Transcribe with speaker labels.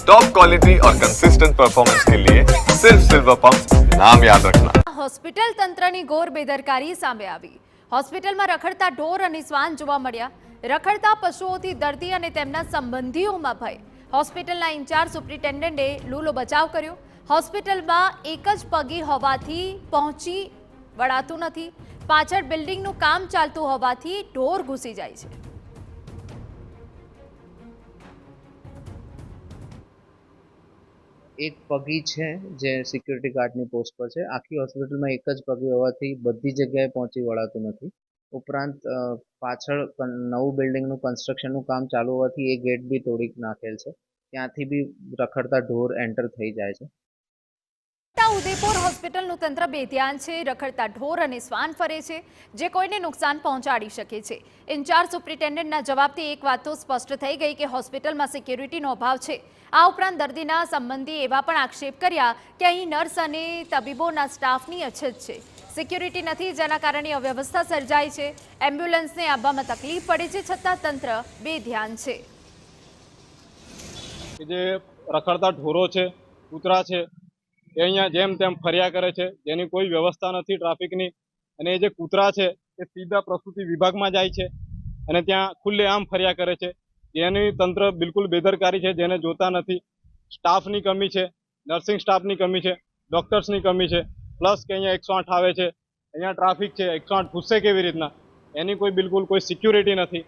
Speaker 1: Top quality और consistent performance के लिए सिर्फ सिल्वर पंप नाम याद रखना।
Speaker 2: હોસ્પિટલ તંત્રની ઘોર બેદરકારી સામે આવી। હોસ્પિટલમાં રખડતા ઢોર અને શ્વાન જોવા મળ્યા। રખડતા પશુઓથી દર્દી અને તેમના સંબંધીઓમાં ભય। હોસ્પિટલના ઇન્ચાર્જ સુપ્રિન્ટેન્ડન્ટે લૂલો બચાવ કર્યો। હોસ્પિટલમાં એક જ પગી હોવાથી પહોંચી વળાતું નથી। પાછળ બિલ્ડિંગનું કામ ચાલતું હોવાથી ઢોર ઘૂસી જાય છે।
Speaker 3: એક પગી છે જે સિક્યુરિટી ગાર્ડની પોસ્ટ પર છે। આખી હોસ્પિટલમાં એક જ પગી હોવાથી બધી જગ્યાએ પહોંચી વળાતું નથી। ઉપરાંત પાછળ નવું બિલ્ડિંગનું કન્સ્ટ્રક્શનનું કામ ચાલુ હોવાથી એ ગેટ બી તોડી નાખેલ છે। ત્યાંથી બી રખડતા ઢોર એન્ટર થઈ જાય છે।
Speaker 2: ઉદયપુર હોસ્પિટલનું તંત્ર બેધ્યાન છે। રખડતા ઢોર અને શ્વાન ફરે છે જે કોઈને નુકસાન પહોંચાડી શકે છે। ઇન્ચાર્જ સુપ્રિન્ટેન્ડન્ટના જવાબથી એક વાત તો સ્પષ્ટ થઈ ગઈ કે હોસ્પિટલમાં સિક્યુરિટીનો અભાવ છે। આ ઉપરાંત દર્દીના સંબંધી એવા પણ આક્ષેપ કર્યા કે અહીં નર્સ અને તબીબોના સ્ટાફની અછત છે। સિક્યુરિટી નથી જેના કારણે અવ્યવસ્થા સર્જાય છે। એમ્બ્યુલન્સને આવવામાં તકલીફ પડે છે છતાં તંત્ર બેધ્યાન છે।
Speaker 4: જે રખડતા ઢોરો છે, કૂતરા છે, એ અહીંયા જેમ તેમ ફર્યા કરે છે, જેની કોઈ વ્યવસ્થા નથી ટ્રાફિકની। અને એ જે કૂતરા છે એ સીધા પ્રસૂતિ વિભાગમાં જાય છે અને ત્યાં ખુલ્લેઆમ ફર્યા કરે છે, જેની તંત્ર બિલકુલ બેદરકારી છે, જેને જોતા નથી। સ્ટાફની કમી છે, નર્સિંગ સ્ટાફની કમી છે, ડોક્ટર્સની કમી છે, પ્લસ કે અહીંયા 108 આવે છે, અહીંયા ટ્રાફિક છે, 108 ઘૂસશે કેવી રીતના, એની કોઈ બિલકુલ કોઈ સિક્યુરિટી નથી।